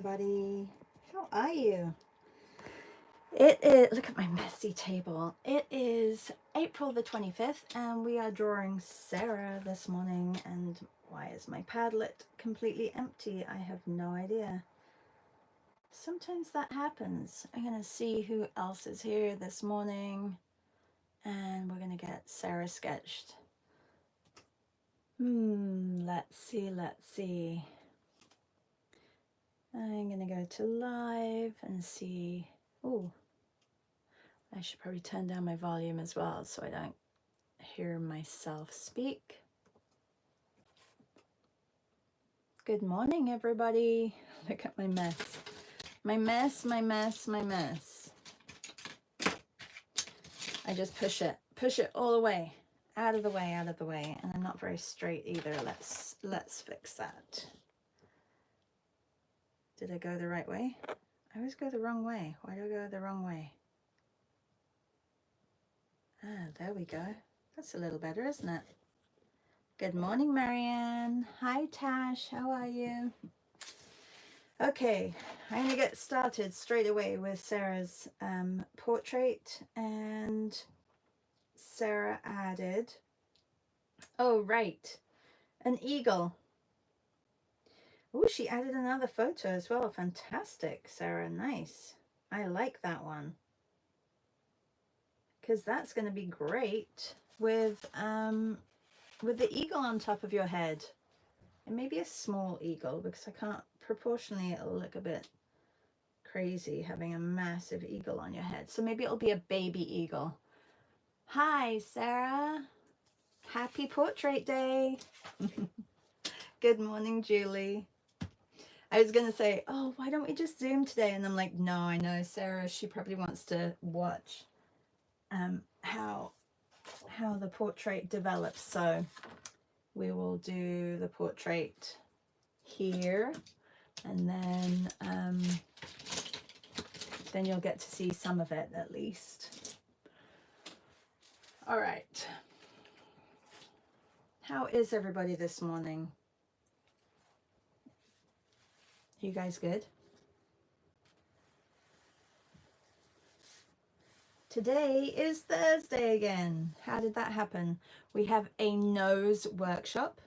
everybody. How are you? It is, look at my messy table. It is April the 25th and we are drawing Sarah this morning. And why is my Padlet completely empty? I have no idea. Sometimes that happens. I'm going to see who else is here this morning and we're going to get Sarah sketched. Let's see. I'm going to go to live and see. Oh, I should probably turn down my volume as well so I don't hear myself speak. Good morning, everybody. Look at my mess. My mess. I just push it all away, out of the way, and I'm not very straight either. Let's fix that. Did I go the right way? I always go the wrong way. Why do I go the wrong way? There we go. That's a little better, isn't it? Good morning, Marianne. Hi, Tash. How are you? Okay, I'm gonna get started straight away with Sarah's portrait, and Sarah added, oh right, an eagle. Oh, she added another photo as well. Fantastic, Sarah, nice. I like that one because that's going to be great with the eagle on top of your head. And maybe a small eagle because I can't, proportionally it'll look a bit crazy having a massive eagle on your head. So maybe it'll be a baby eagle. Hi, Sarah. Happy Portrait Day. Good morning, Julie. I was going to say, oh, why don't we just Zoom today? And I'm like, no, I know Sarah, she probably wants to watch how the portrait develops. So we will do the portrait here, and then you'll get to see some of it at least. All right. How is everybody this morning? You guys good? Today is Thursday again. How did that happen? We have a nose workshop.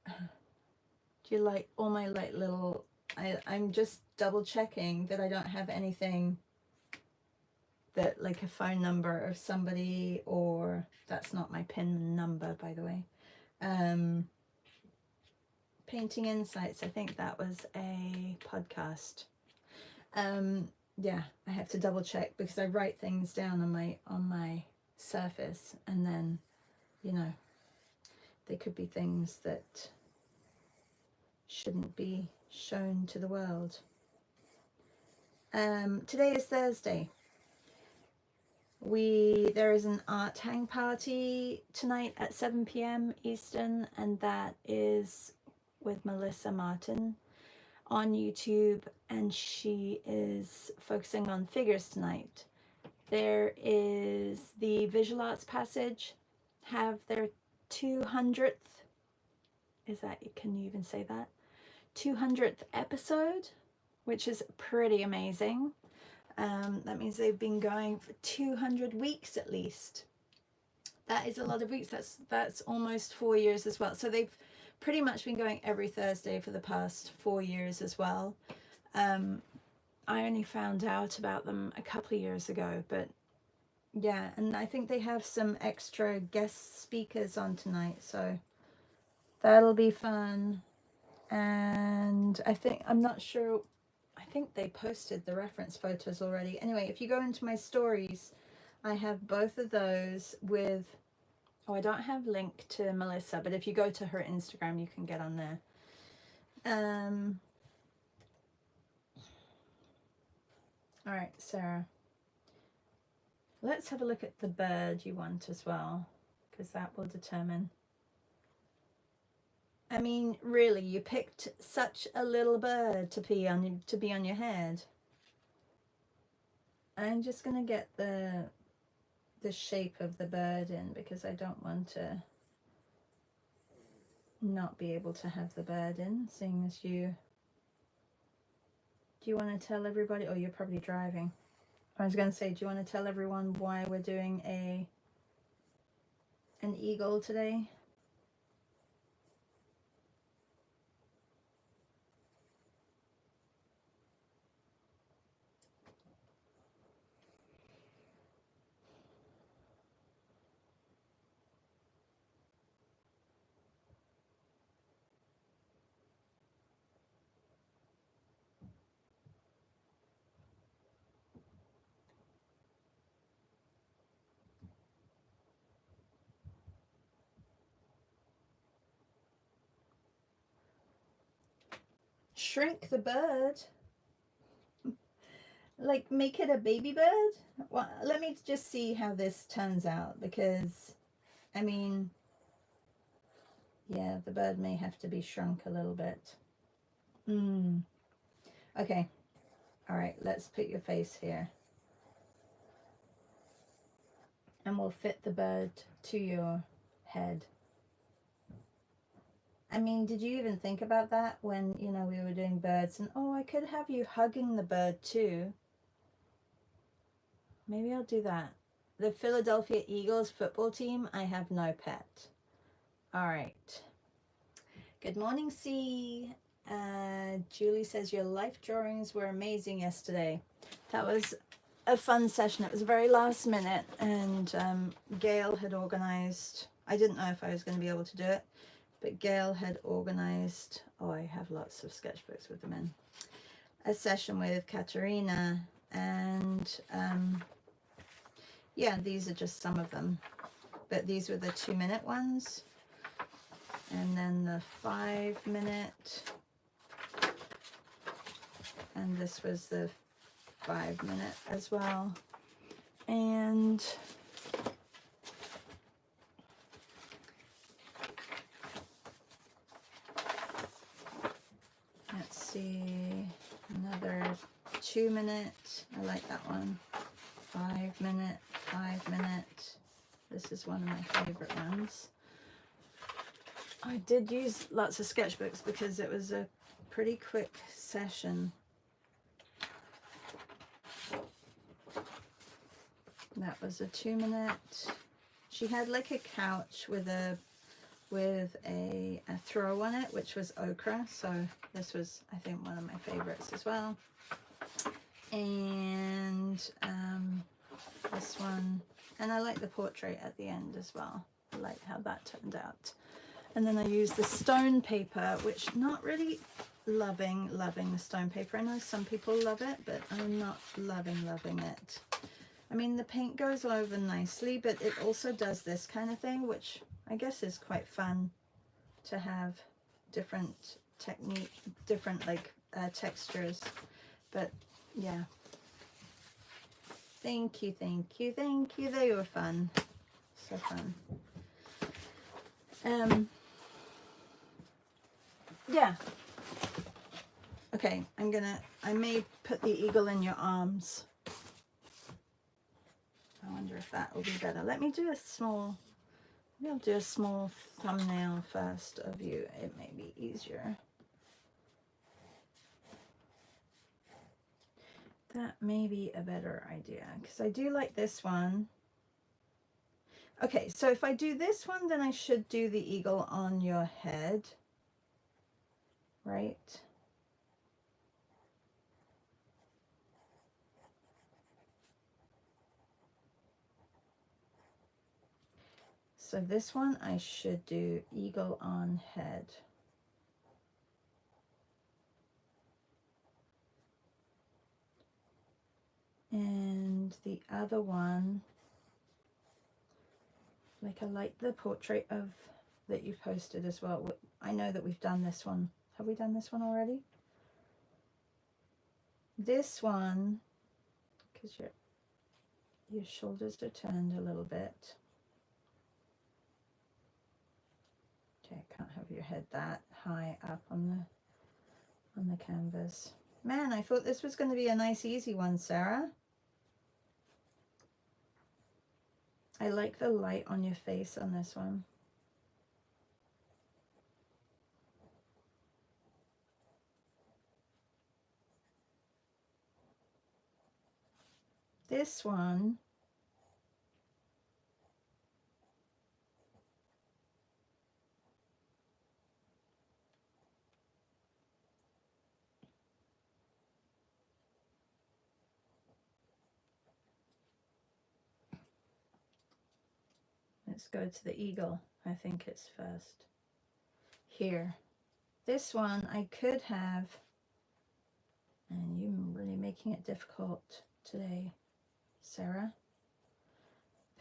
Do you like all my like little, I'm just double checking that I don't have anything that like a phone number of somebody, or that's not my PIN number, by the way. Painting Insights, I think that was a podcast. Yeah, I have to double check because I write things down on my Surface, and then, you know, they could be things that shouldn't be shown to the world. Today is Thursday. There is an art hang party tonight at 7 p.m. Eastern, and that is with Melissa Martin on YouTube, and she is focusing on figures tonight. There is the Visual Arts Passage have their 200th, can you even say that? 200th episode, which is pretty amazing. That means they've been going for 200 weeks at least. That is a lot of weeks. That's almost 4 years as well. So they've pretty much been going every Thursday for the past 4 years as well. I only found out about them a couple of years ago, but yeah, and I think they have some extra guest speakers on tonight, so that'll be fun. And I'm not sure, I think they posted the reference photos already. Anyway, if you go into my stories, I have both of those with, oh, I don't have link to Melissa, but if you go to her Instagram, you can get on there. All right, Sarah, let's have a look at the bird you want as well, because that will determine. I mean, really, you picked such a little bird to be on your head. I'm just gonna get the shape of the bird in because I don't want to not be able to have the bird in, seeing as you... Do you want to tell everybody? Oh, you're probably driving. I was going to say, do you want to tell everyone why we're doing an eagle today? Shrink the bird? Like make it a baby bird? Well, let me just see how this turns out, because I mean, yeah, the bird may have to be shrunk a little bit. Okay, all right, let's put your face here and we'll fit the bird to your head. I mean, did you even think about that when, you know, we were doing birds? And oh, I could have you hugging the bird too. Maybe I'll do that. The Philadelphia Eagles football team, I have no pet. All right. Good morning, C. Julie says your life drawings were amazing yesterday. That was a fun session. It was very last minute, and Gail had organized. I didn't know if I was going to be able to do it, but Gail had organized. Oh, I have lots of sketchbooks with them in. A session with Katerina, and yeah, these are just some of them, but these were the 2-minute ones, and then the 5-minute, and this was the 5-minute as well. And let's see, another 2-minute. I like that one. 5-minute, 5-minute. This is one of my favorite ones. I did use lots of sketchbooks because it was a pretty quick session. That was a 2-minute. She had like a couch with a throw on it, which was ochre. So this was, I think, one of my favorites as well. And this one, and I like the portrait at the end as well. I like how that turned out. And then I used the stone paper, which not really loving the stone paper. I know some people love it, but I'm not loving it. I mean, the paint goes over nicely, but it also does this kind of thing, which I guess is quite fun to have different technique, different like textures. But yeah. Thank you. They were fun. So fun. Yeah. Okay, I may put the eagle in your arms. I wonder if that will be better. Let me do a small, maybe I'll do a small thumbnail first of you. It may be easier. That may be a better idea, because I do like this one. Okay, so if I do this one, then I should do the eagle on your head, right? So this one I should do eagle on head. And the other one, like I like the portrait of that you posted as well. I know that we've done this one. Have we done this one already? This one, because your shoulders are turned a little bit. Okay, I can't have your head that high up on the canvas. Man, I thought this was going to be a nice easy one, Sarah. I like the light on your face on this one. This one, let's go to the eagle. I think it's first. Here. This one I could have, and you're really making it difficult today, Sarah.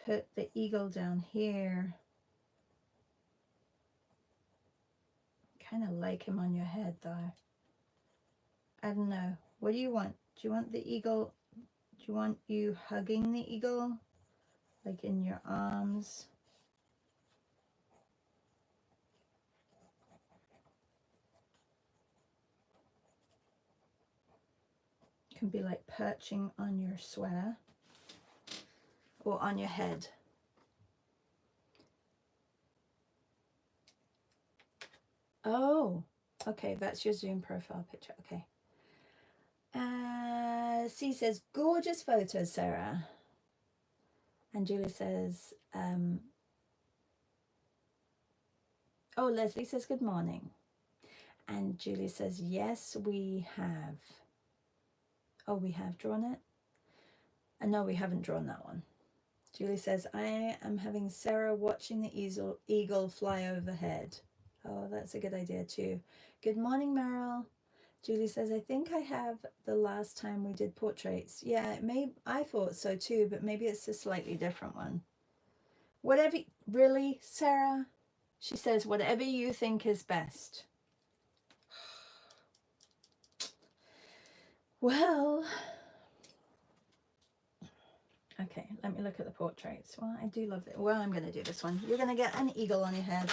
Put the eagle down here. Kind of like him on your head though. I don't know. What do you want? Do you want the eagle? Do you want you hugging the eagle? Like in your arms? Can be like perching on your sweater or on your head. Oh, okay, that's your Zoom profile picture. Okay. C says, gorgeous photos, Sarah. And Julie says, oh, Leslie says, good morning. And Julie says, yes, we have. Oh, we have drawn it? No, we haven't drawn that one. Julie says, I am having Sarah watching the eagle fly overhead. Oh, that's a good idea too. Good morning, Meryl. Julie says, I think I have the last time we did portraits. Yeah, I thought so too, but maybe it's a slightly different one. Whatever, really, Sarah? She says, whatever you think is best. Well, okay, let me look at the portraits. Well, I do love it. Well, I'm going to do this one. You're going to get an eagle on your head.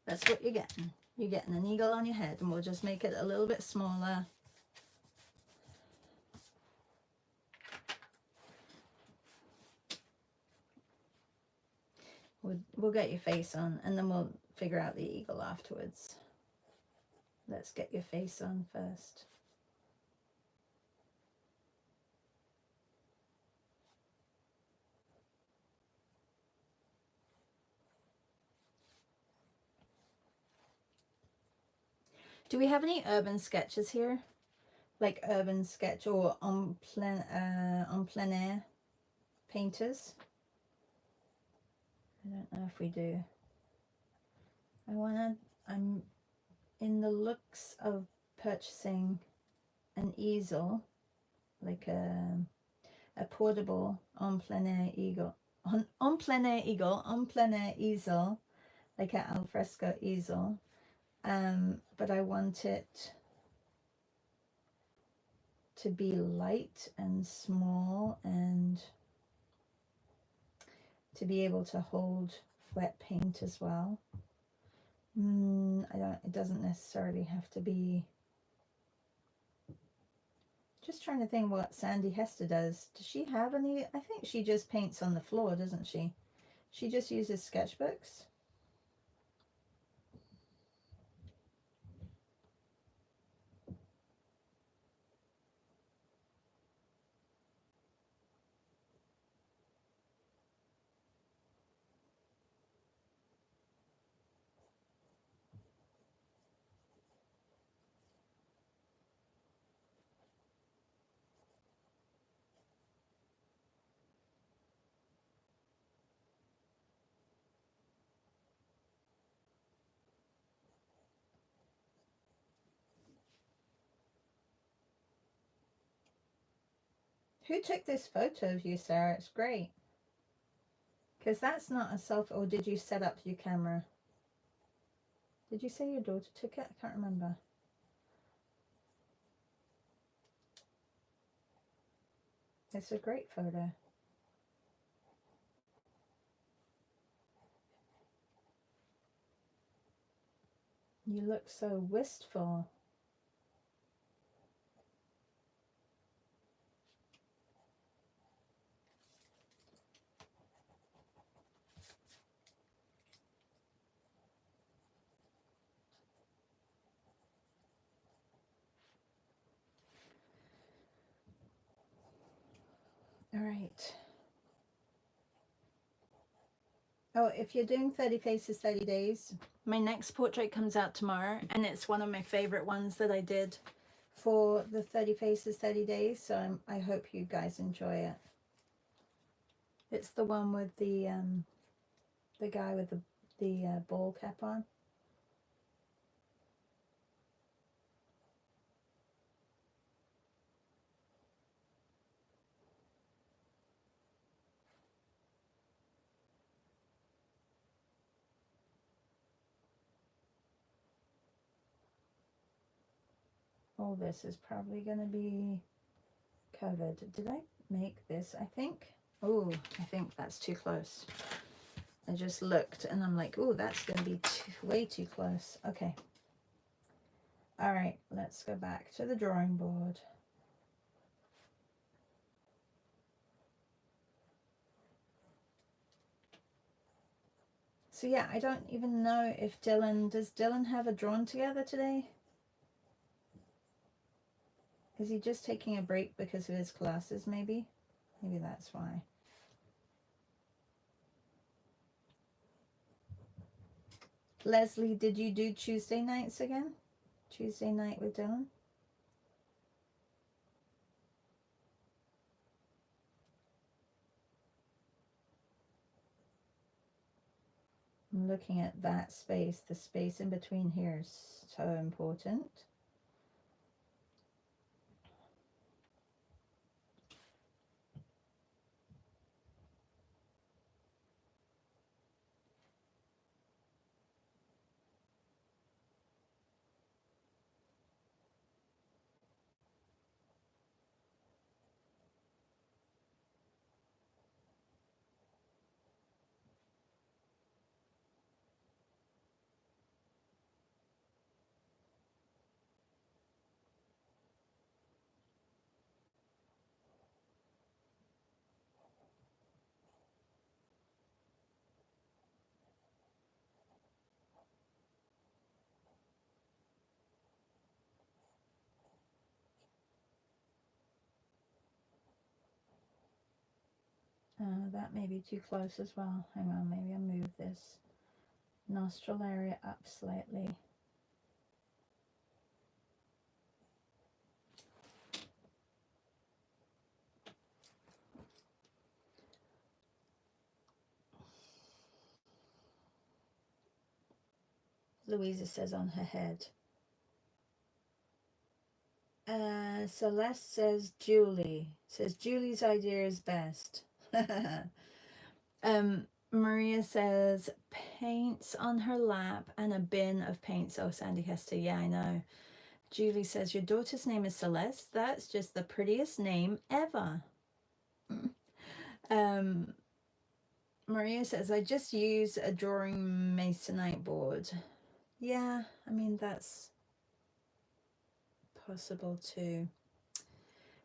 That's what you're getting. You're getting an eagle on your head, and we'll just make it a little bit smaller. We'll get your face on, and then we'll figure out the eagle afterwards. Let's get your face on first. Do we have any urban sketches here? Like urban sketch or en plein air painters? I don't know if we do. I'm in the looks of purchasing an easel, like a portable en plein air eagle, easel, like an alfresco easel. But I want it to be light and small and to be able to hold wet paint as well. It doesn't necessarily have to be. Just trying to think what Sandy Hester does. Does she have any? I think she just paints on the floor, doesn't she? She just uses sketchbooks. Who took this photo of you, Sarah? It's great. Because that's not a selfie. Or did you set up your camera? Did you say your daughter took it? I can't remember. It's a great photo. You look so wistful. right. Oh, if you're doing 30 Faces, 30 Days, my next portrait comes out tomorrow, and it's one of my favorite ones that I did for the 30 Faces, 30 Days, so I hope you guys enjoy it. It's the one with the guy with the ball cap on. All this is probably going to be covered. Did I make this? I think. Oh, I think that's too close. I just looked and I'm like, oh, that's going to be way too close. Okay. All right, let's go back to the drawing board. So yeah, I don't even know if does Dylan have a drawn together today? Is he just taking a break because of his classes, maybe? Maybe that's why. Leslie, did you do Tuesday nights again? Tuesday night with Dylan? I'm looking at that space. The space in between here is so important. That may be too close as well. Hang on, maybe I'll move this nostril area up slightly. Louisa says on her head. Celeste says Julie. Says Julie's idea is best. Maria says paints on her lap and a bin of paints. Oh, Sandy Hester. Yeah, I know. Julie says your daughter's name is Celeste. That's just the prettiest name ever. Maria says I just use a drawing masonite board. Yeah, I mean that's possible too.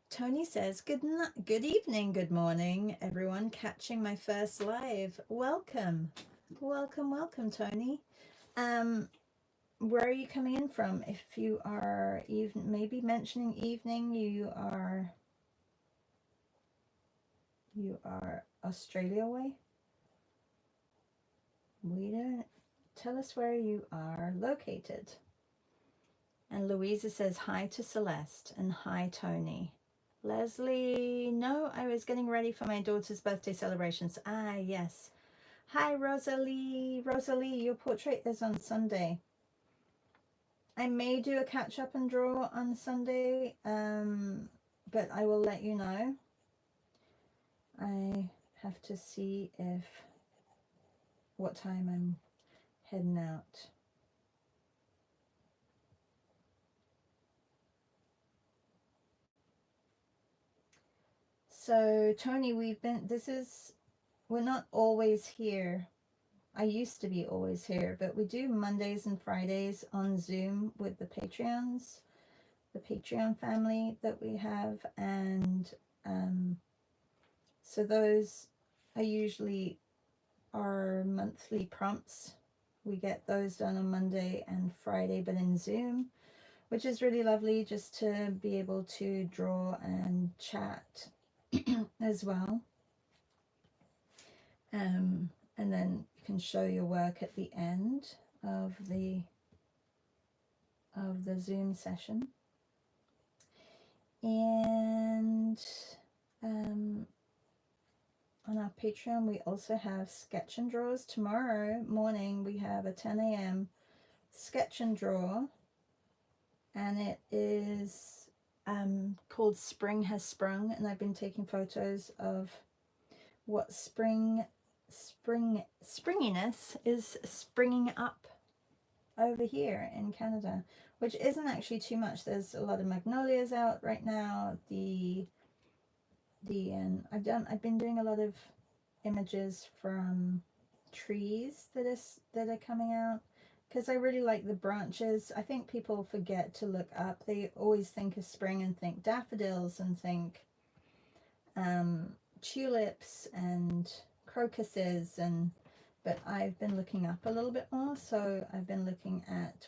Tony says, good evening, good morning, everyone catching my first live. Welcome, welcome, welcome, Tony. Where are you coming in from? If you are even maybe mentioning evening, you are Australia way. We don't tell us where you are located. And Louisa says hi to Celeste and hi Tony. Leslie, no, I was getting ready for my daughter's birthday celebrations. Ah, yes. Hi, Rosalie. Rosalie, your portrait is on Sunday. I may do a catch up and draw on Sunday, but I will let you know. I have to see what time I'm heading out. So Tony, we're not always here. I used to be always here, but we do Mondays and Fridays on Zoom with the Patreons, the Patreon family that we have. And so those are usually our monthly prompts. We get those done on Monday and Friday, but in Zoom, which is really lovely just to be able to draw and chat as well. And then you can show your work at the end of the Zoom session. And on our Patreon, we also have sketch and draws. Tomorrow morning, we have a 10 a.m. sketch and draw, and it is called Spring Has Sprung, and I've been taking photos of what springiness is springing up over here in Canada, which isn't actually too much. There's a lot of magnolias out right now. I've been doing a lot of images from trees that are coming out, because I really like the branches. I think people forget to look up. They always think of spring and think daffodils and think tulips and crocuses, but I've been looking up a little bit more. So I've been looking at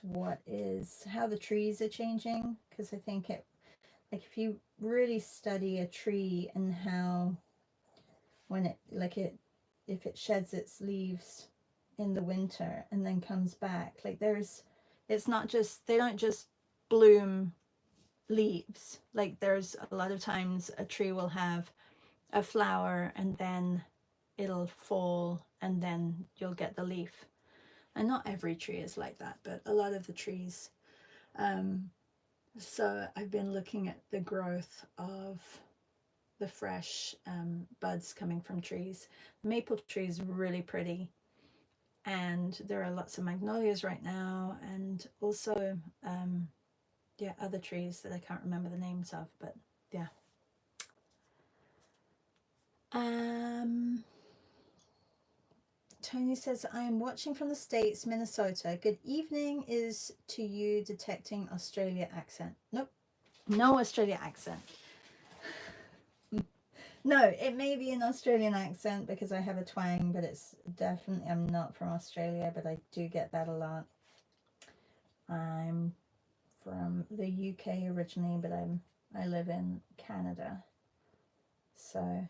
how the trees are changing, because I think if you really study a tree and how if it sheds its leaves in the winter and then comes back, it's not just, they don't just bloom leaves. Like, there's a lot of times a tree will have a flower and then it'll fall and then you'll get the leaf. And not every tree is like that, but a lot of the trees. So I've been looking at the growth of the fresh buds coming from trees. Maple tree is really pretty, and there are lots of magnolias right now, and also other trees that I can't remember the names of, but yeah. Tony says, I am watching from the States, Minnesota. Good evening is to you, detecting Australia accent. Nope, no Australia accent. No, it may be an Australian accent because I have a twang, but it's definitely, I'm not from Australia, but I do get that a lot. I'm from the UK originally, but I live in Canada. So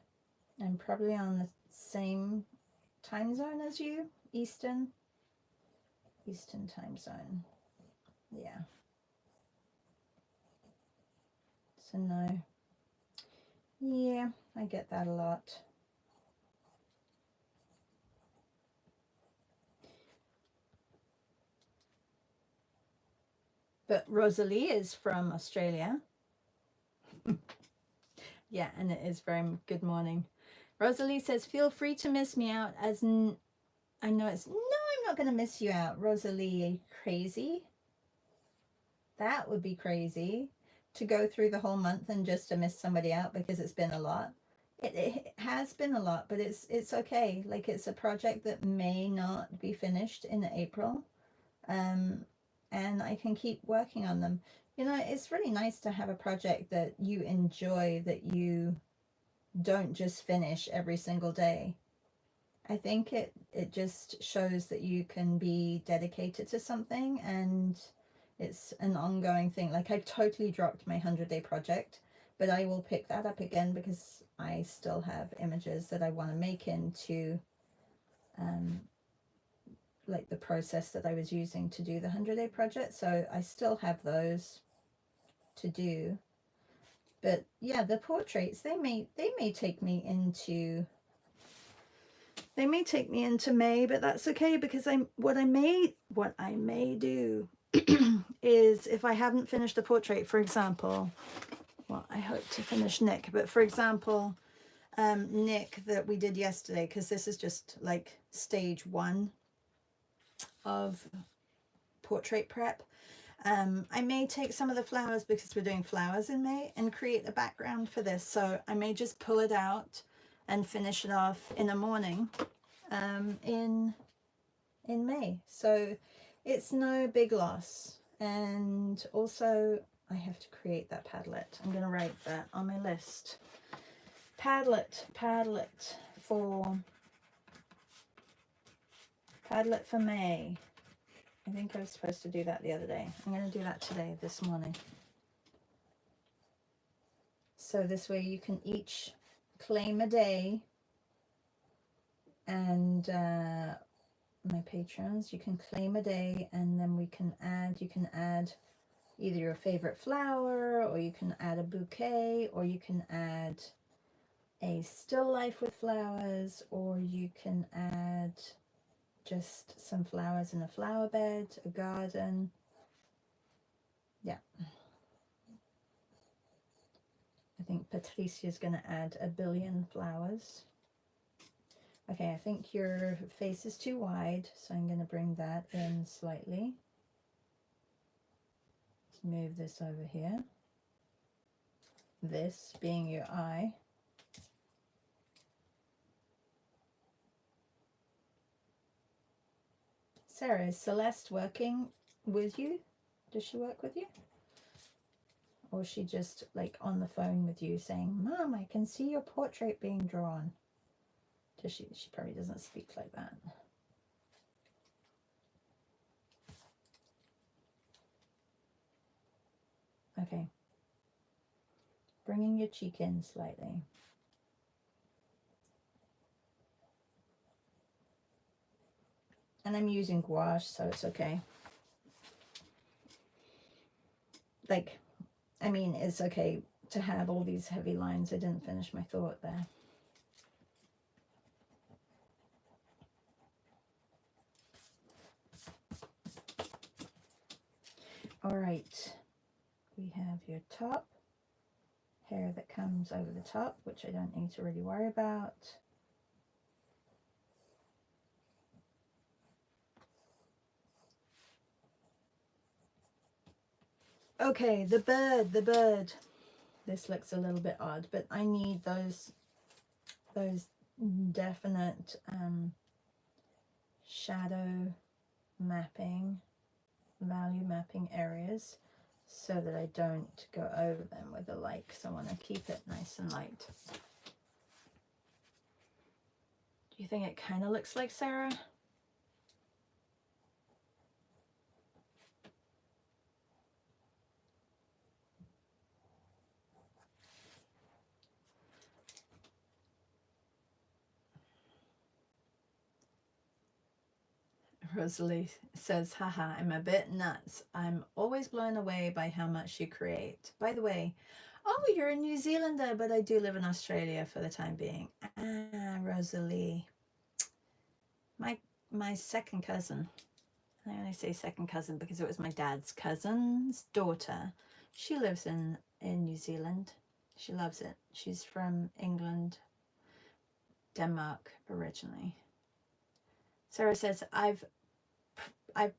I'm probably on the same time zone as you, Eastern time zone. Yeah. So no. Yeah, I get that a lot. But Rosalie is from Australia. Yeah, and it is very good morning. Rosalie says, feel free to miss me out, as I know it's... No, I'm not going to miss you out, Rosalie. Are you crazy? That would be crazy, to go through the whole month and just to miss somebody out, because it's been a lot. It has been a lot, but it's okay. Like, it's a project that may not be finished in April, and I can keep working on them. You know, it's really nice to have a project that you enjoy, that you don't just finish every single day. I think it just shows that you can be dedicated to something, and it's an ongoing thing. Like, I totally dropped my 100-day project, but I will pick that up again because I still have images that I want to make into like the process that I was using to do the 100-day project. So I still have those to do. But yeah, the portraits, they may take me into May, but that's okay, because what I may do is, if I haven't finished a portrait, for example, well, I hope to finish Nick, but for example, Nick that we did yesterday, because this is just like stage 1 of portrait prep. I may take some of the flowers, because we're doing flowers in May, and create a background for this. So I may just pull it out and finish it off in the morning in May. So it's no big loss. And also, I have to create that Padlet. I'm going to write that on my list. Padlet for May. I think I was supposed to do that the other day. I'm going to do that today, this morning. So this way you can each claim a day, and my patrons, you can claim a day, and then you can add either your favorite flower, or you can add a bouquet, or you can add a still life with flowers, or you can add just some flowers in a flower bed, a garden. Yeah. I think Patricia's going to add 1 billion flowers. Okay, I think your face is too wide, so I'm going to bring that in slightly. Let's move this over here. This being your eye. Sarah, is Celeste working with you? Does she work with you? Or is she just like on the phone with you saying, Mom, I can see your portrait being drawn? Does she probably doesn't speak like that. Okay. Bringing your cheek in slightly. And I'm using gouache, so it's okay. Like, I mean, it's okay to have all these heavy lines. I didn't finish my thought there. All right. We have your top. Hair that comes over the top, which I don't need to really worry about. Okay, the bird. This looks a little bit odd, but I need those definite shadow mapping, value mapping areas, so that I don't go over them with the light, because I want to keep it nice and light. Do you think it kind of looks like Sarah? Rosalie says, haha, I'm a bit nuts. I'm always blown away by how much you create. By the way, oh, you're a New Zealander, but I do live in Australia for the time being. Ah, Rosalie. My second cousin. I only say second cousin because it was my dad's cousin's daughter. She lives in New Zealand. She loves it. She's from England, Denmark originally. Sarah says, I've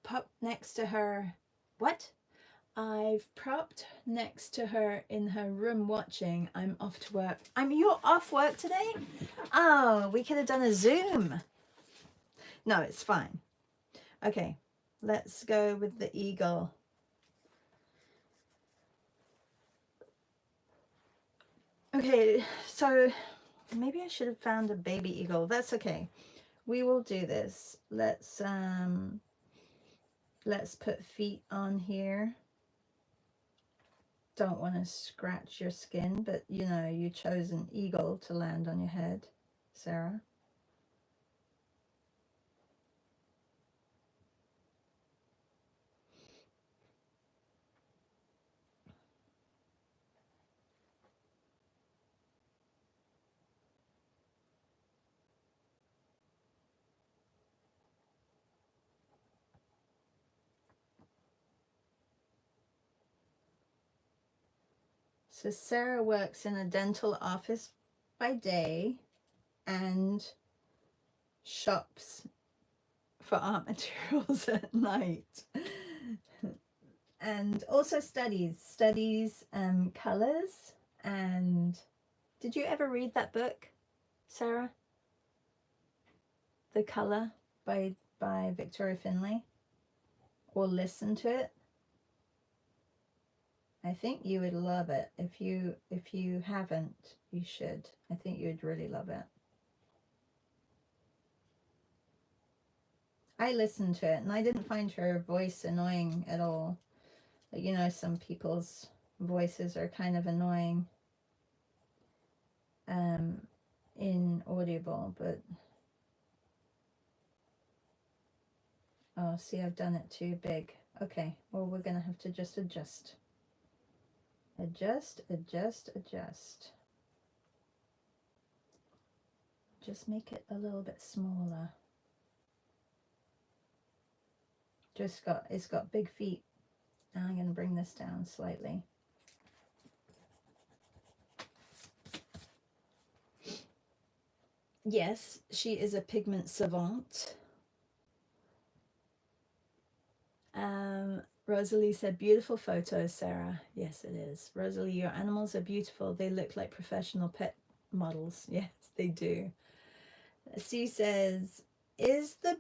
popped next to her. What? I've propped next to her in her room watching. I'm off to work. You're off work today? Oh, we could have done a Zoom. No, it's fine. Okay, let's go with the eagle. Okay, so maybe I should have found a baby eagle. That's okay. We will do this. Let's put feet on here. Don't want to scratch your skin, but you know, you chose an eagle to land on your head, Sarah. So Sarah works in a dental office by day and shops for art materials at night. And also studies colors. And did you ever read that book, Sarah? The Color by Victoria Finlay? Or listen to it? I think you would love it. If you haven't, you should. I think you'd really love it. I listened to it and I didn't find her voice annoying at all. You know, some people's voices are kind of annoying. in Audible, but oh, see, I've done it too big. Okay, well, we're gonna have to just adjust. Adjust. Just make it a little bit smaller. It's got big feet. Now I'm gonna bring this down slightly. Yes, she is a pigment savant. Rosalie said, beautiful photos, Sarah. Yes, it is. Rosalie, your animals are beautiful. They look like professional pet models. Yes, they do. C says, is the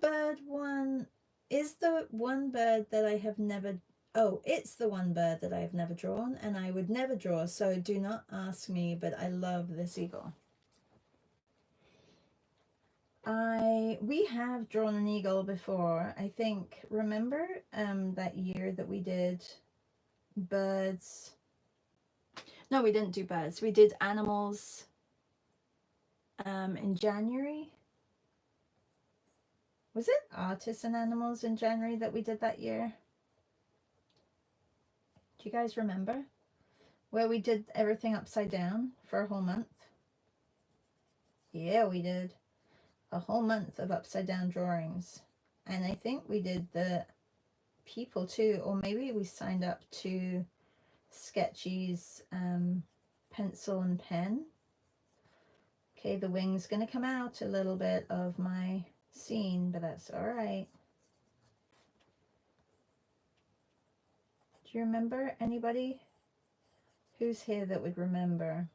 one bird that I have never, oh, it's the one bird that I have never drawn and I would never draw, so do not ask me, but I love this eagle. We have drawn an eagle before, I think. Remember that year that we did birds? No, we didn't do birds. We did animals in January. Was it artists and animals in January that we did that year? Do you guys remember? Where we did everything upside down for a whole month? Yeah, we did a whole month of upside down drawings. And I think we did the people too, or maybe we signed up to Sketchy's pencil and pen. Okay, the wing's gonna come out a little bit of my scene, but that's all right. Do you remember anybody who's here that would remember?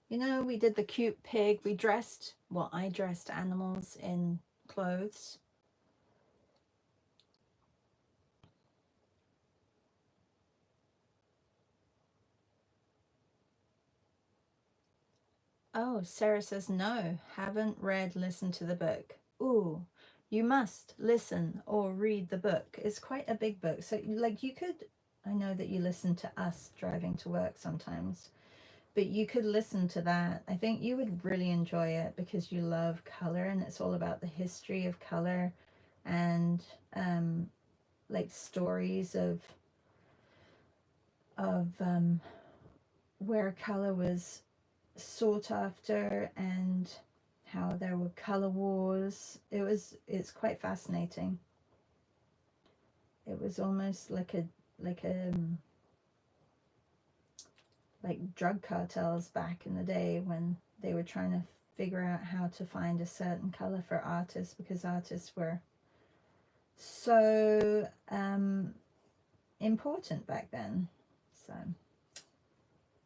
You know, we did the cute pig. We dressed, well, I dressed animals in clothes. Oh, Sarah says, no, haven't read, listened to the book. Ooh, you must listen or read the book. It's quite a big book. So, like, you could, I know that you listen to us driving to work sometimes, but you could listen to that. I think you would really enjoy it because you love color and it's all about the history of color and like stories of where color was sought after and how there were color wars. It's quite fascinating. It was almost like drug cartels back in the day when they were trying to figure out how to find a certain color for artists, because artists were so important back then. So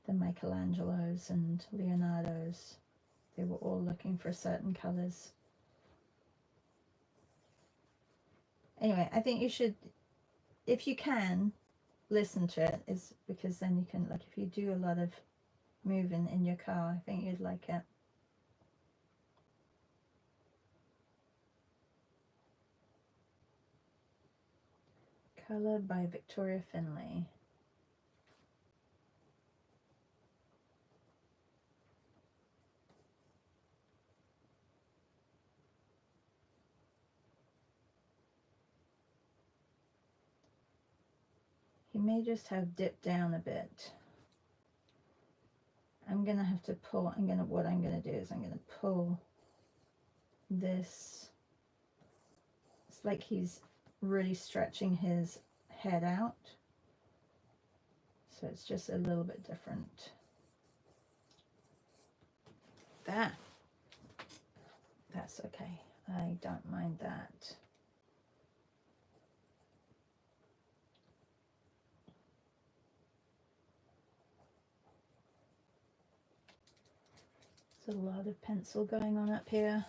the Michelangelos and Leonardos, they were all looking for certain colors. Anyway, I think you should, if you can, listen to it, is because then you can, like, if you do a lot of moving in your car, I think you'd like it. Color by Victoria Finlay. You may just have dipped down a bit. I'm gonna have to pull, what I'm gonna do is I'm gonna pull this. It's like he's really stretching his head out. So it's just a little bit different. That's okay. I don't mind that. There's a lot of pencil going on up here.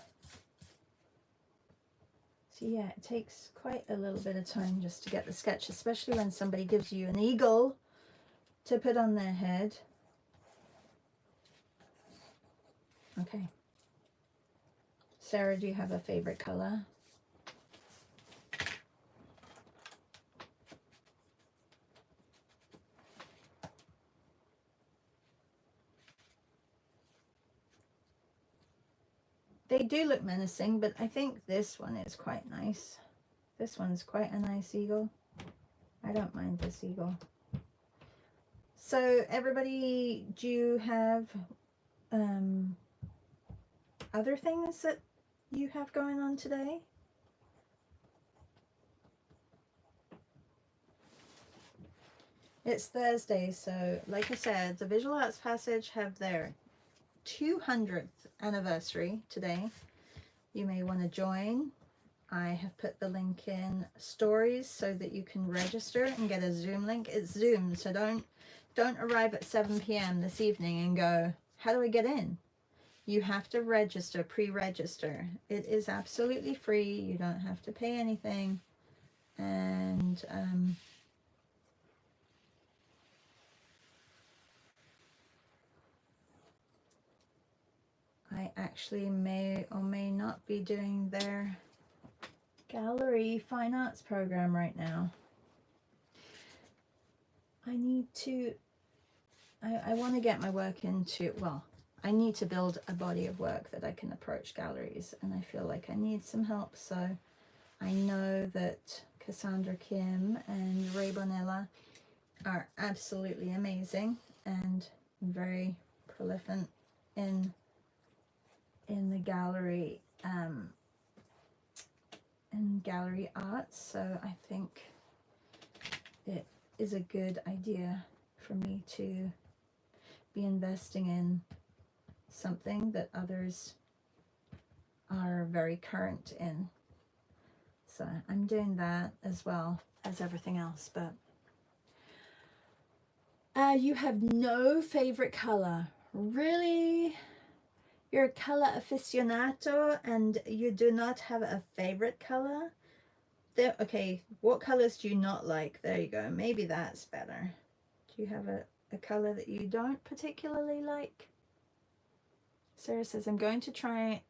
So yeah, it takes quite a little bit of time just to get the sketch, especially when somebody gives you an eagle to put on their head. Okay. Sarah, do you have a favorite color? They do look menacing, but I think this one is quite nice. This one's quite a nice eagle. I don't mind this eagle. So everybody, do you have other things that you have going on today? It's Thursday, so like I said, the Visual Arts Passage have their 200th anniversary today. You may want to join. I have put the link in stories so that you can register and get a Zoom link. It's Zoom, so don't arrive at 7 p.m. this evening and go, how do I get in? You have to register, pre-register. It is absolutely free. You don't have to pay anything. And I actually may or may not be doing their gallery fine arts program right now. I need to, I want to get my work into, well, I need to build a body of work that I can approach galleries, and I feel like I need some help. So I know that Cassandra Kim and Ray Bonella are absolutely amazing and very prolific in the gallery in gallery arts, so I think it is a good idea for me to be investing in something that others are very current in. So I'm doing that as well as everything else. But you have no favorite color, really? You're a color aficionado and you do not have a favorite color? There, okay, what colors do you not like? There you go. Maybe that's better. Do you have a color that you don't particularly like? Sarah says, I'm going to try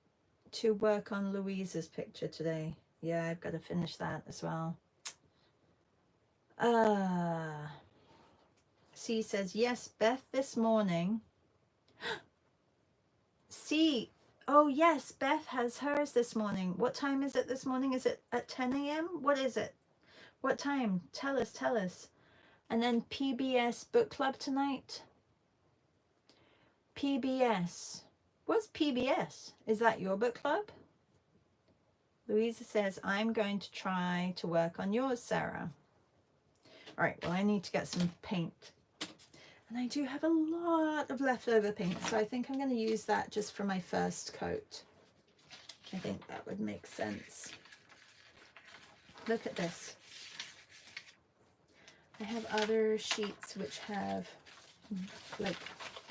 to work on Louise's picture today. Yeah, I've got to finish that as well. C says, yes, Beth this morning. C, oh yes, Beth has hers this morning. What time is it this morning? Is it at 10 a.m.? What is it? What time? Tell us, tell us. And then PBS book club tonight. PBS. What's PBS? Is that your book club? Louisa says, I'm going to try to work on yours, Sarah. All right, well, I need to get some paint. And I do have a lot of leftover paint, so I think I'm going to use that just for my first coat. I think that would make sense. Look at this. I have other sheets which have like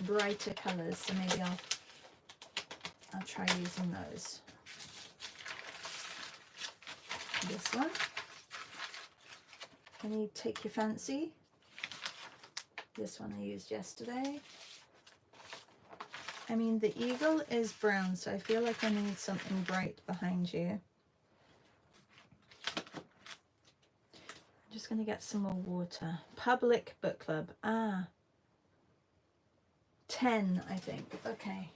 brighter colors, so maybe I'll try using those. This one. Any take your fancy? This one I used yesterday. I mean, the eagle is brown, so I feel like I need something bright behind you. I'm just going to get some more water. Public book club. 10, I think. Okay.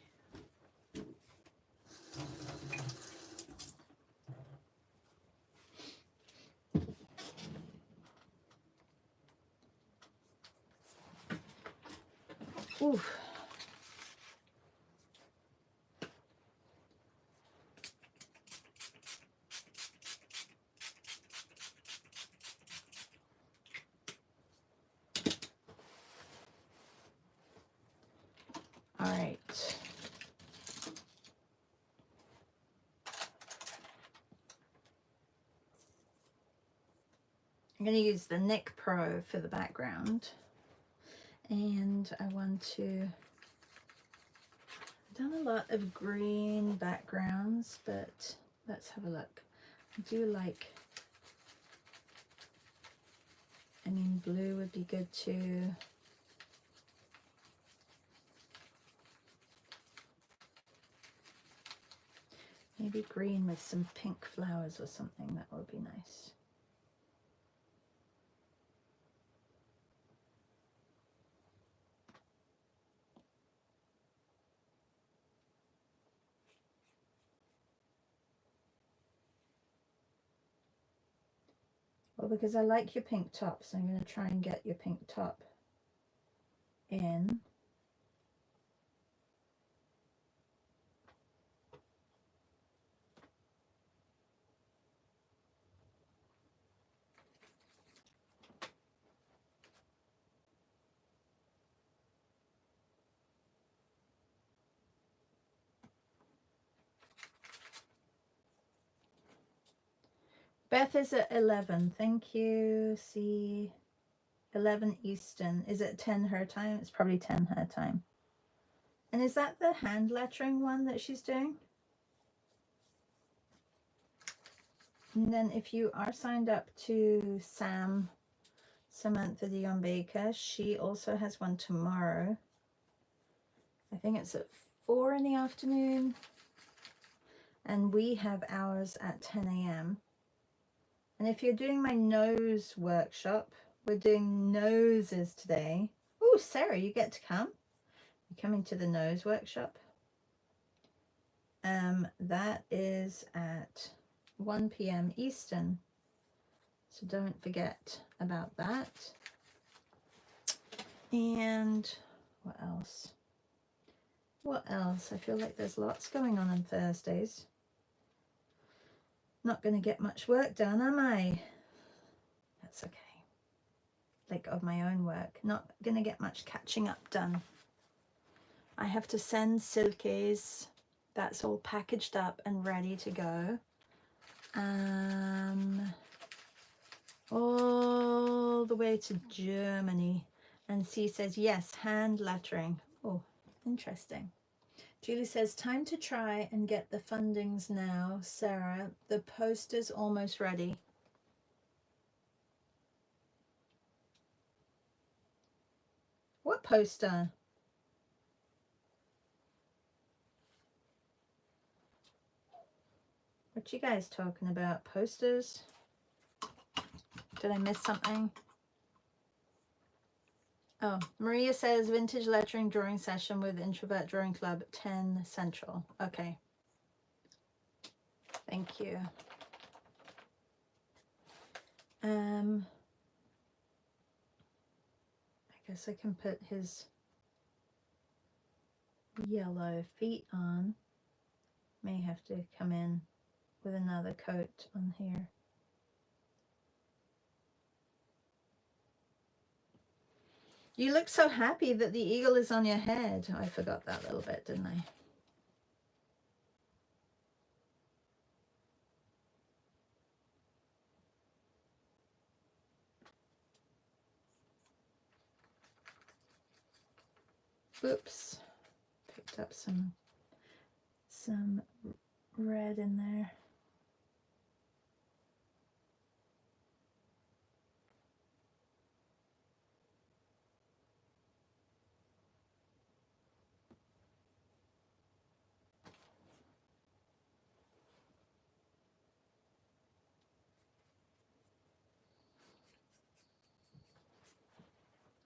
Oof. All right. I'm going to use the Nik Pro for the background. And I want to, I've done a lot of green backgrounds, but let's have a look. I do like, I mean, blue would be good too. Maybe green with some pink flowers or something, that would be nice. Well, because I like your pink top, so I'm going to try and get your pink top in. Beth is at 11. Thank you. See, 11 Eastern. Is it 10 her time? It's probably 10 her time. And is that the hand lettering one that she's doing? And then if you are signed up to Samantha Dion Baker, she also has one tomorrow. I think it's at 4 in the afternoon. And we have ours at 10 a.m. And if you're doing my nose workshop, we're doing noses today. Oh, Sarah, you get to come. You're coming to the nose workshop. That is at 1 p.m. Eastern. So don't forget about that. And what else? What else? I feel like there's lots going on Thursdays. Not going to get much work done, am I? That's okay. Like of my own work. Not going to get much catching up done. I have to send Silky's. That's all packaged up and ready to go. All the way to Germany. And C says, yes, hand lettering. Oh, interesting. Julie says, time to try and get the fundings now. Sarah, the poster's almost ready. What poster? What you guys talking about? Posters? Did I miss something? Oh, Maria says vintage lettering drawing session with Introvert Drawing Club 10 Central. Okay. Thank you. I guess I can put his yellow feet on. May have to come in with another coat on here. You look so happy that the eagle is on your head. I forgot that little bit, didn't I? Oops. Picked up some red in there.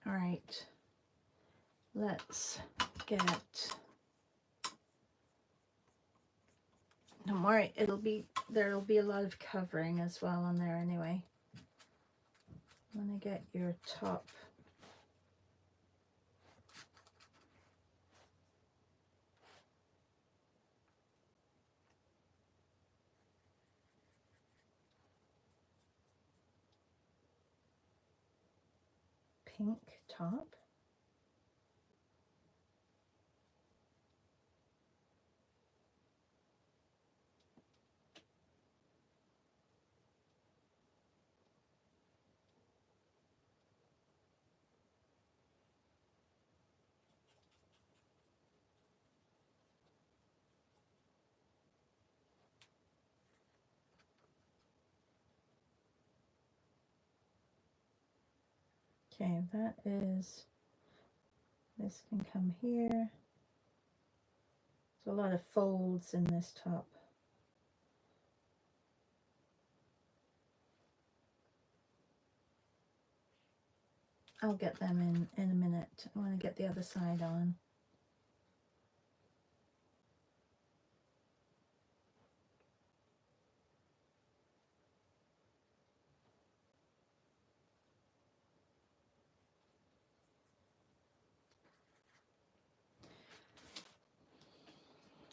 All right. Let's get, don't worry, there'll be a lot of covering as well on there anyway. I'm gonna get your top. Pink top. Okay, that is, this can come here. There's a lot of folds in this top. I'll get them in a minute. I want to get the other side on.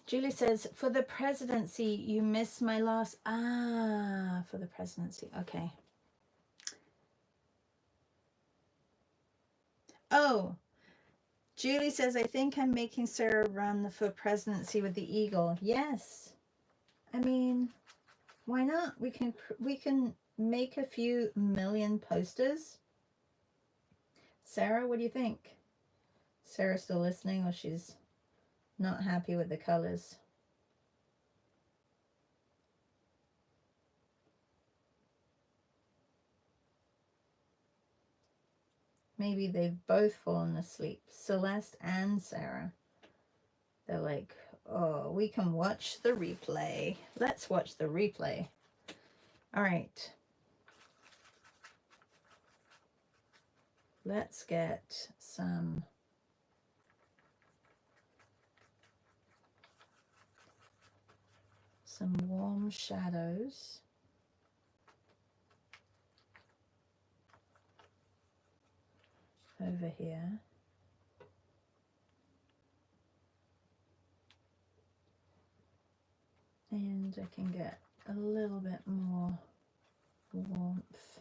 Julie says, for the presidency, you missed my last... Ah, for the presidency. Okay. Oh, Julie says, I think I'm making Sarah run for presidency with the eagle. Yes. I mean, why not? We can make a few million posters. Sarah, what do you think? Sarah's still listening, or she's not happy with the colors? Maybe they've both fallen asleep, Celeste and Sarah. They're like, oh, we can watch the replay. Let's watch the replay. All right. Let's get some warm shadows. Over here. And I can get a little bit more warmth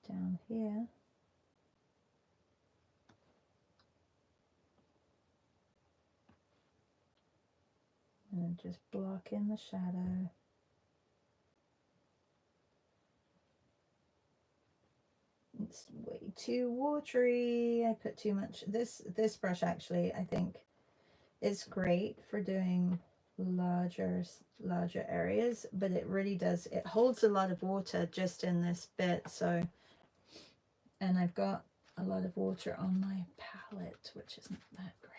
down here. And then just block in the shadow. It's way too watery. I put too much. This brush actually, I think, is great for doing larger areas, but it really does, it holds a lot of water just in this bit. So, and I've got a lot of water on my palette, which isn't that great.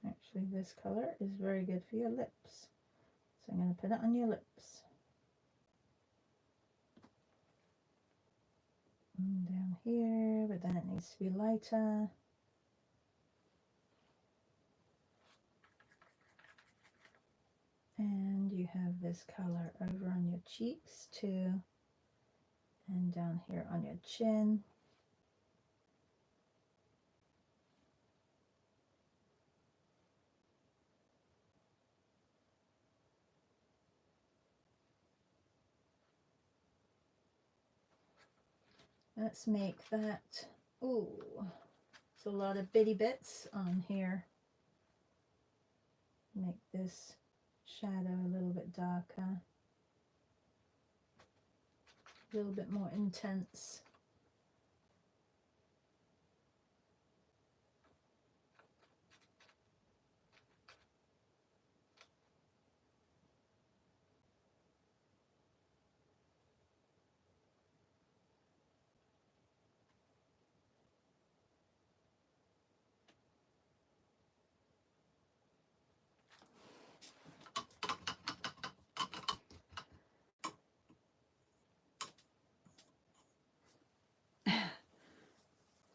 Actually, this color is very good for your lips. So I'm going to put it on your lips. And down here, but then it needs to be lighter. And you have this color over on your cheeks too. And down here on your chin. Let's make that, ooh, it's a lot of bitty bits on here. Make this shadow a little bit darker, a little bit more intense.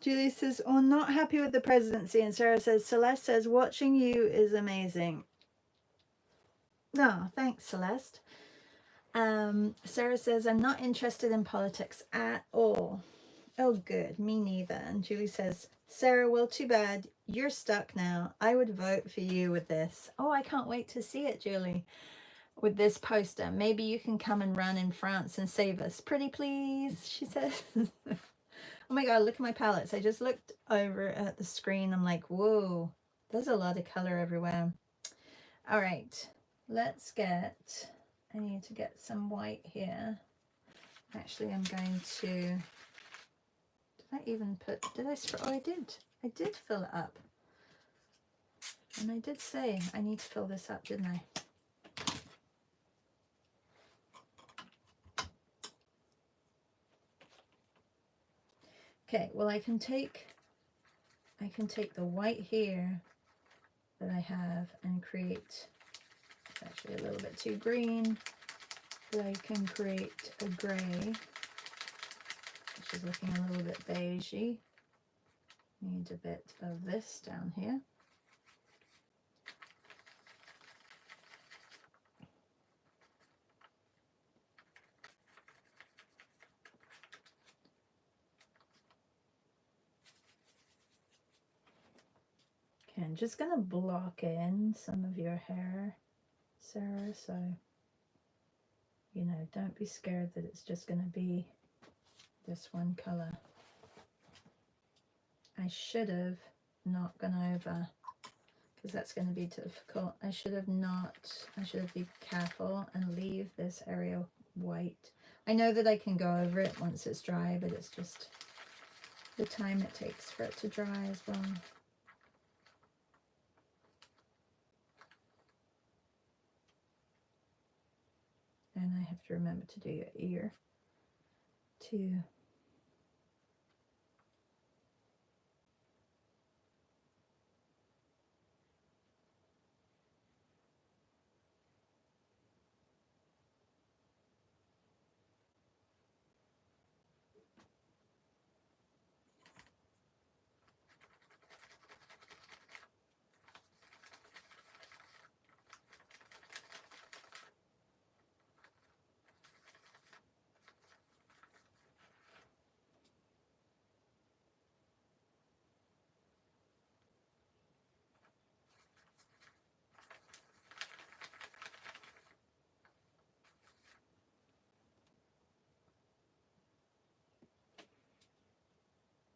Julie says, oh, not happy with the presidency. And Sarah says, Celeste says, watching you is amazing. Oh, thanks, Celeste. Sarah says, I'm not interested in politics at all. Oh, good. Me neither. And Julie says, Sarah, well, too bad. You're stuck now. I would vote for you with this. Oh, I can't wait to see it, Julie, with this poster. Maybe you can come and run in France and save us. Pretty please, she says. Oh my God, look at my palettes. I just looked over at the screen. I'm like, whoa, there's a lot of color everywhere. All right, let's get, I need to get some white here. Actually, I'm going to, did I even put, did I, oh, I did fill it up. And I did say I need to fill this up, didn't I? Okay, well, I can take I can take the white here that I have and create, it's actually a little bit too green, but I can create a grey, which is looking a little bit beigey. Need a bit of this down here. Okay, I'm just going to block in some of your hair, Sarah, so, you know, don't be scared that it's just going to be this one colour. I should have not gone over, because that's going to be difficult. I should have been careful and leave this area white. I know that I can go over it once it's dry, but it's just the time it takes for it to dry as well. And I have to remember to do your ear too.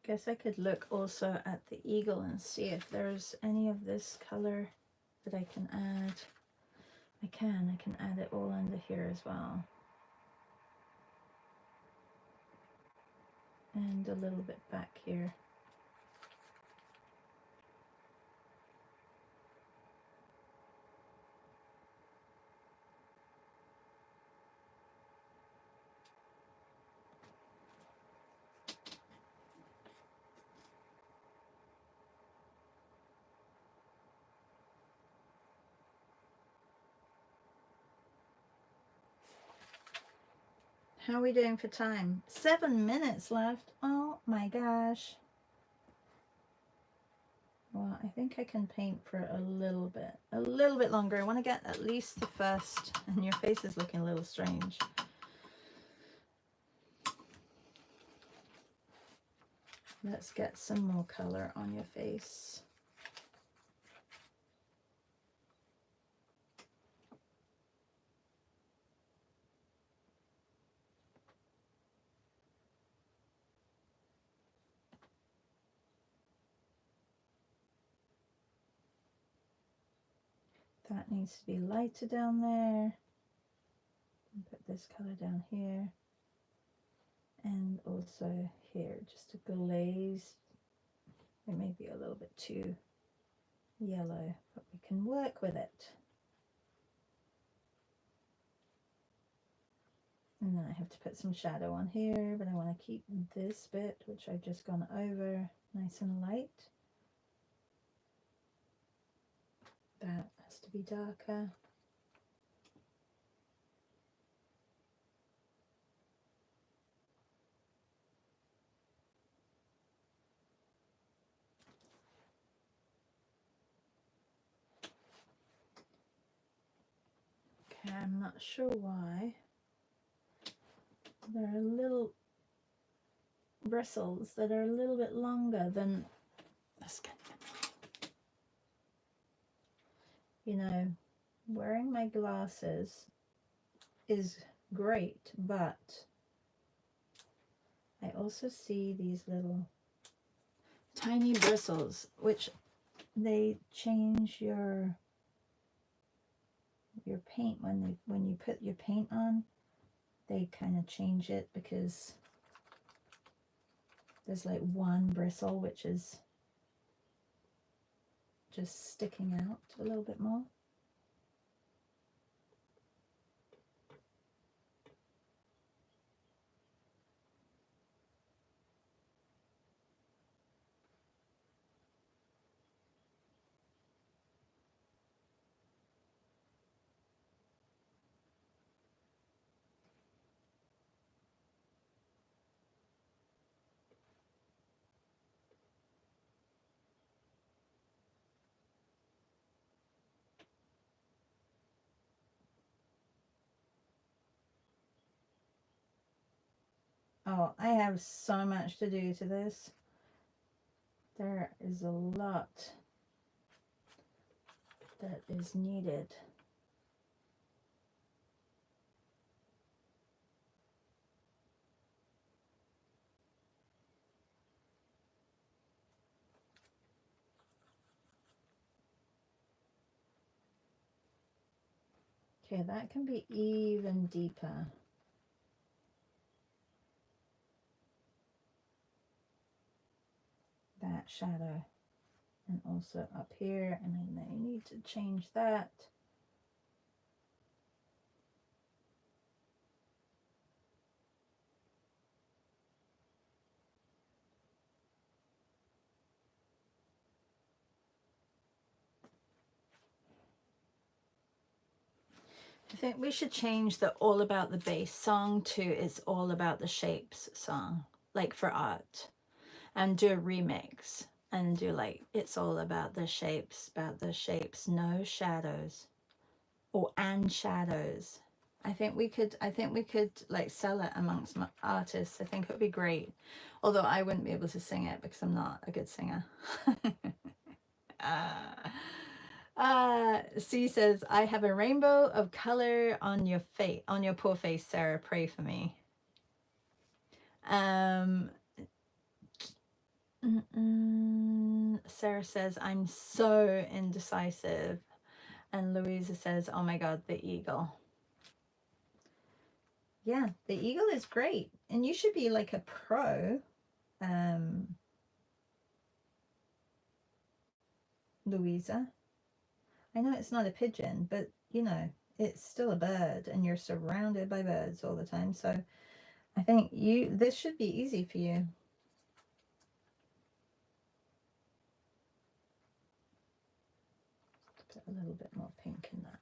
Guess I could look also at the eagle and see if there's any of this color that I can add. I can add it all under here as well. And a little bit back here. How are we doing for time? 7 minutes left. Oh my gosh. Well, I think I can paint for a little bit longer. I want to get at least the first, and your face is looking a little strange. Let's get some more color on your face. That needs to be lighter down there. Put this color down here. And also here, just a glaze. It may be a little bit too yellow, but we can work with it. And then I have to put some shadow on here, but I want to keep this bit, which I've just gone over, nice and light. That has to be darker. Okay, I'm not sure why. There are little bristles that are a little bit longer than the skin. You know, wearing my glasses is great, but I also see these little tiny bristles, which they change your paint when you put your paint on. They kind of change it because there's like one bristle which is just sticking out a little bit more. Oh, I have so much to do to this. There is a lot that is needed. Okay, that can be even deeper. That shadow. And also up here, and I need to change that. I think we should change the All About the Bass song to It's All About the Shapes song, like for art, and do a remix and do like It's All About the Shapes, no shadows, or and shadows. I think we could like sell it amongst artists. I think it would be great, although I wouldn't be able to sing it because I'm not a good singer. C says, I have a rainbow of color on your face, on your poor face, Sarah. Pray for me. Sarah says, I'm so indecisive. And Louisa says, oh my God, the eagle. Yeah, the eagle is great. And you should be like a pro. Louisa. I know it's not a pigeon, but you know, it's still a bird and you're surrounded by birds all the time. So I think this should be easy for you. Put a little bit more pink in that.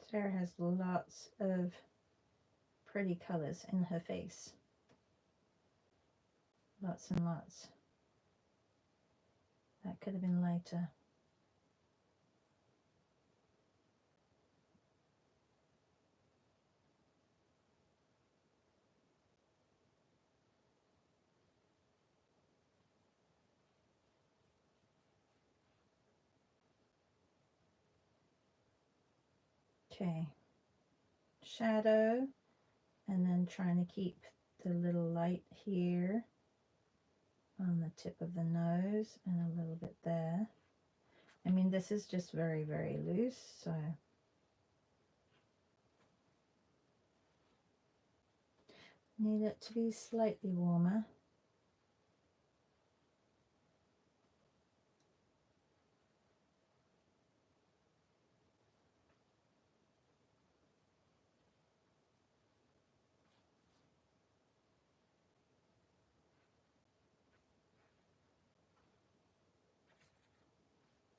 Sarah has lots of pretty colors in her face. Lots and lots. That could have been lighter. Okay. Shadow, and then trying to keep the little light here on the tip of the nose and a little bit there. I mean, this is just very, very loose, so need it to be slightly warmer.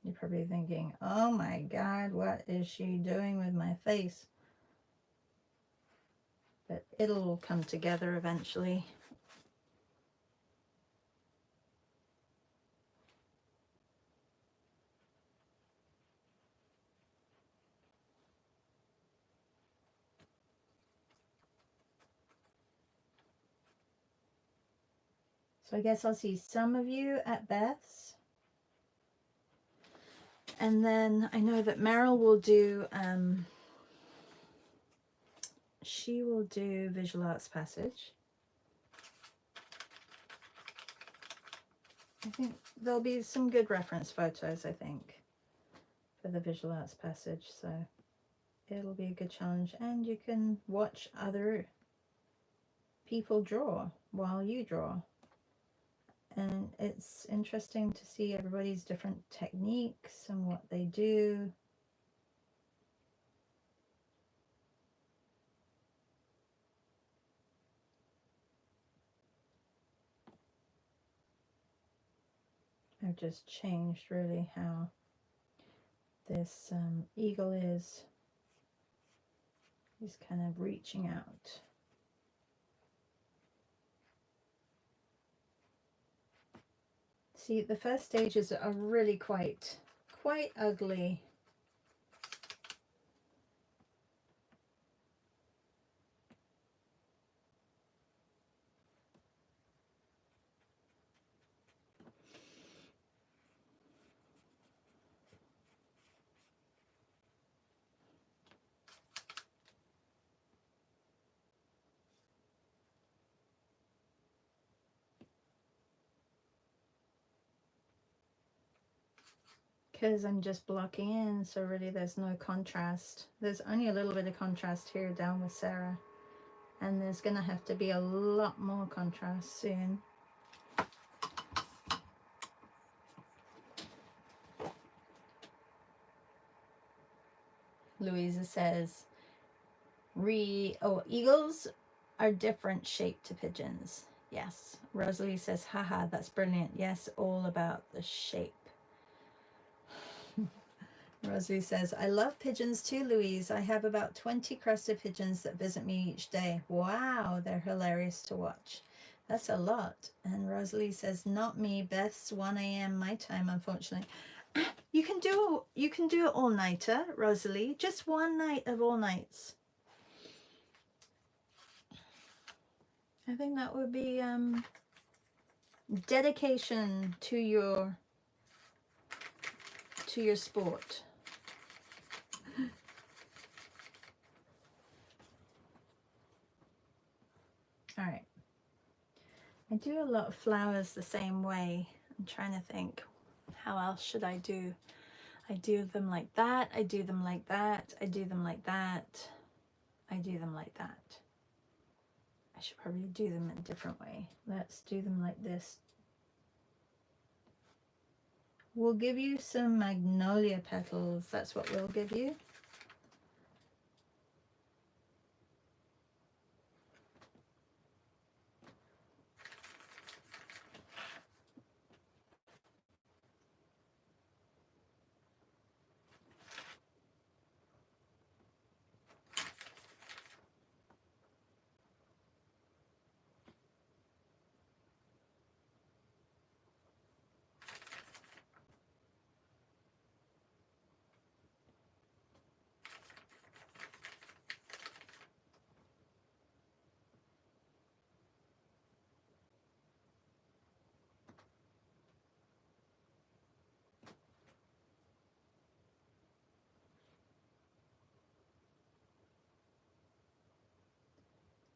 You're probably thinking, oh my God, what is she doing with my face? But it'll come together eventually. So I guess I'll see some of you at Beth's. And then I know that Meryl will do, she will do Visual Arts Passage. I think there'll be some good reference photos, I think, for the Visual Arts Passage. So it'll be a good challenge. And you can watch other people draw while you draw. And it's interesting to see everybody's different techniques and what they do. I've just changed really how this eagle is. He's kind of reaching out. See, the first stages are really quite ugly. Because I'm just blocking in, so really there's no contrast. There's only a little bit of contrast here down with Sarah, and there's gonna have to be a lot more contrast soon. Louisa says, eagles are different shape to pigeons. Yes. Rosalie says, haha, that's brilliant. Yes, all about the shape. Rosalie says, I love pigeons too, Louise. I have about 20 crested pigeons that visit me each day. Wow, they're hilarious to watch. That's a lot. And Rosalie says, not me. Beth's 1 a.m. my time, unfortunately. You can do it all-nighter, Rosalie. Just one night of all nights. I think that would be dedication to your sport. All right. I do a lot of flowers the same way. I'm trying to think, how else should I do? I do them like that. I do them like that. I do them like that. I do them like that. I should probably do them in a different way. Let's do them like this. We'll give you some magnolia petals. That's what we'll give you.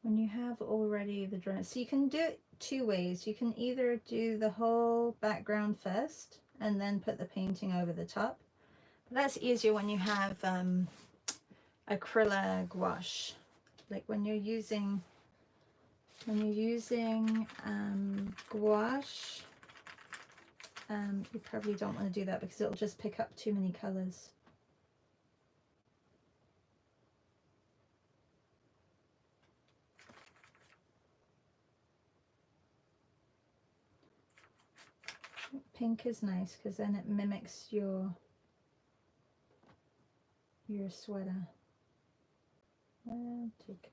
When you have already the drawing, so you can do it two ways. You can either do the whole background first and then put the painting over the top. That's easier when you have acrylic gouache. Like when you're using gouache, you probably don't want to do that because it'll just pick up too many colors. Pink is nice because then it mimics your sweater. Take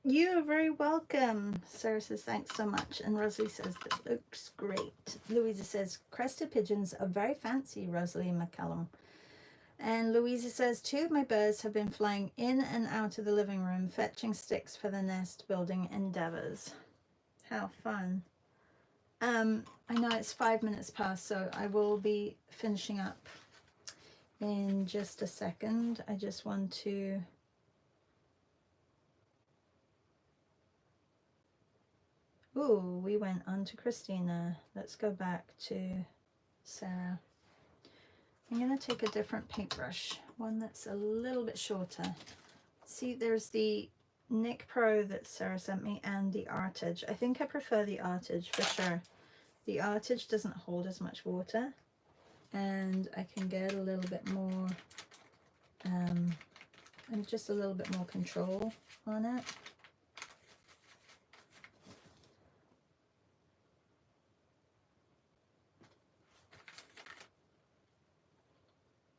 You are very welcome. Sarah says, thanks so much. And Rosalie says, that looks great. Louisa says, crested pigeons are very fancy, Rosalie McCallum. And Louisa says, 2 of my birds have been flying in and out of the living room, fetching sticks for the nest building endeavors. How fun. I know it's 5 minutes past, so I will be finishing up in just a second. I just want to ooh, we went on to Christina. Let's go back to Sarah. I'm going to take a different paintbrush, one that's a little bit shorter. See, there's the Nik Pro that Sarah sent me and the Artage. I think I prefer the Artage for sure. The Artage doesn't hold as much water and I can get a little bit more, and just a little bit more control on it.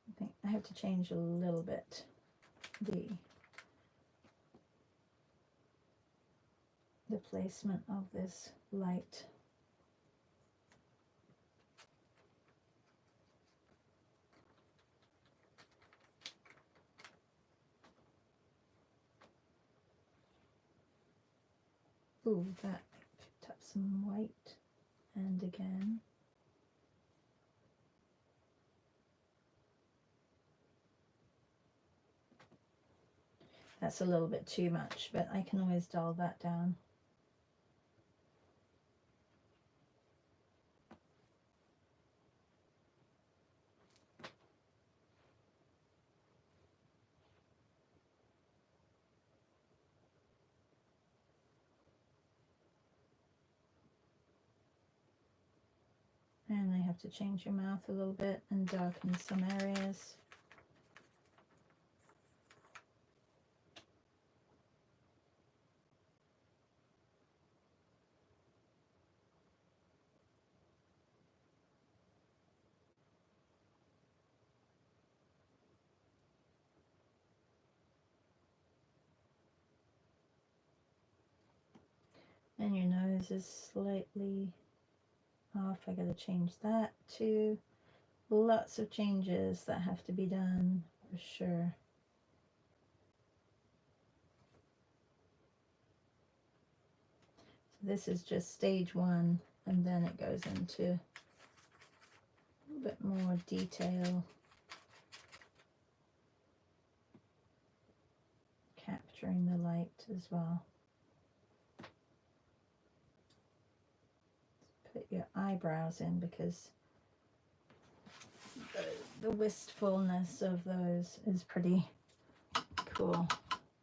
I think I have to change a little bit the placement of this light. Ooh, that picked up some white, and again. That's a little bit too much, but I can always dull that down. And I have to change your mouth a little bit and darken some areas. And your nose is slightly off. I gotta change that too. Lots of changes that have to be done for sure. So this is just stage one, and then it goes into a little bit more detail, capturing the light as well. Put your eyebrows in because the wistfulness of those is pretty cool.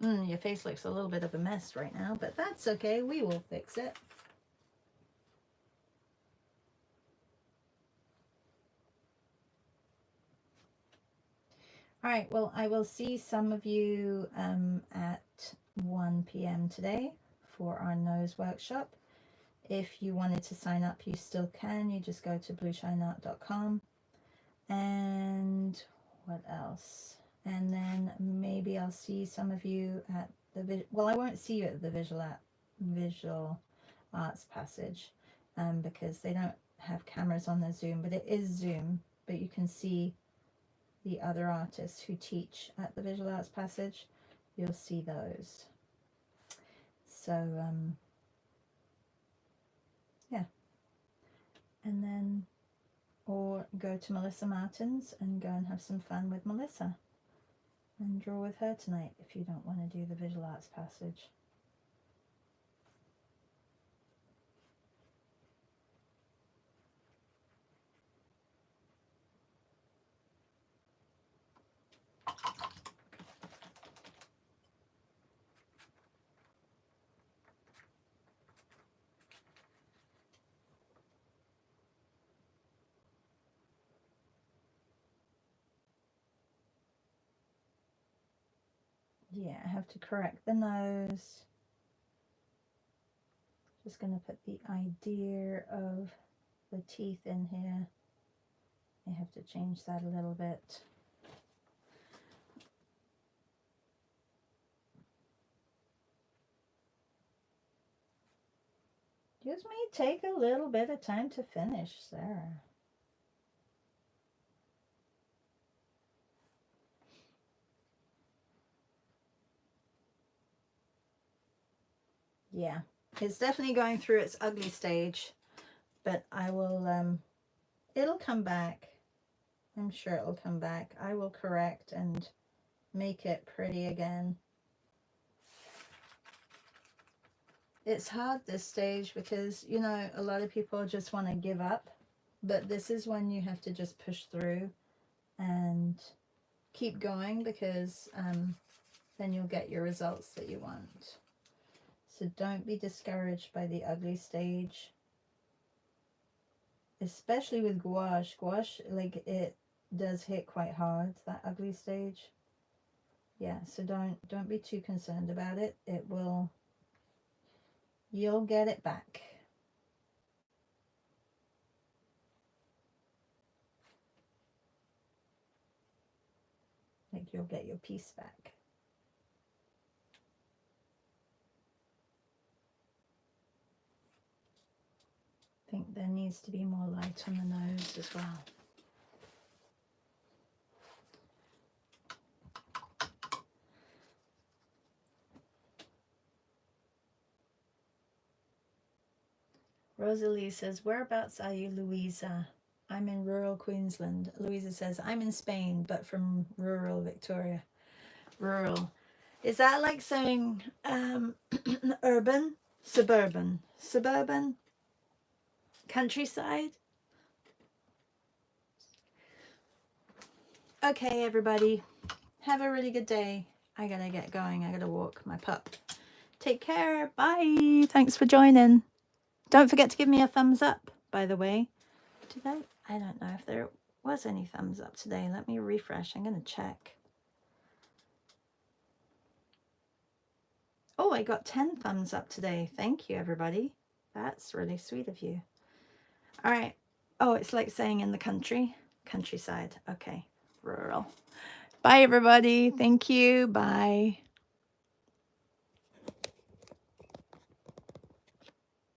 Your face looks a little bit of a mess right now, but that's okay. We will fix it. All right, well, I will see some of you at 1 p.m. today for our nose workshop. If you wanted to sign up, you still can. You just go to blueshineart.com. And what else? And then maybe I'll see some of you at the, well, I won't see you at the Visual Arts Passage because they don't have cameras on their Zoom, but it is Zoom, but you can see the other artists who teach at the Visual Arts Passage. You'll see those. So yeah, and then or go to Melissa Martins and go and have some fun with Melissa and draw with her tonight if you don't want to do the Visual Arts Passage. Yeah, I have to correct the nose. Just going to put the idea of the teeth in here. I have to change that a little bit. Just may take a little bit of time to finish, Sarah. Yeah, it's definitely going through its ugly stage, but I will, it'll come back. I'm sure it'll come back. I will correct and make it pretty again. It's hard this stage because, you know, a lot of people just want to give up, but this is when you have to just push through and keep going, because then you'll get your results that you want. So don't be discouraged by the ugly stage, especially with gouache. Gouache, like, it does hit quite hard, that ugly stage. Yeah, so don't be too concerned about it. It will, you'll get it back. Like, you'll get your piece back. I think there needs to be more light on the nose as well. Rosalie says, whereabouts are you, Louisa? I'm in rural Queensland. Louisa says, I'm in Spain, but from rural Victoria. Rural. Is that like saying urban? Suburban? Suburban? Countryside? Okay, everybody. Have a really good day. I gotta get going. I gotta walk my pup. Take care. Bye. Thanks for joining. Don't forget to give me a thumbs up, by the way. Did I? I don't know if there was any thumbs up today. Let me refresh. I'm going to check. Oh, I got 10 thumbs up today. Thank you, everybody. That's really sweet of you. All right. Oh, it's like saying in the country. Countryside. Okay. Rural. Bye, everybody. Thank you. Bye.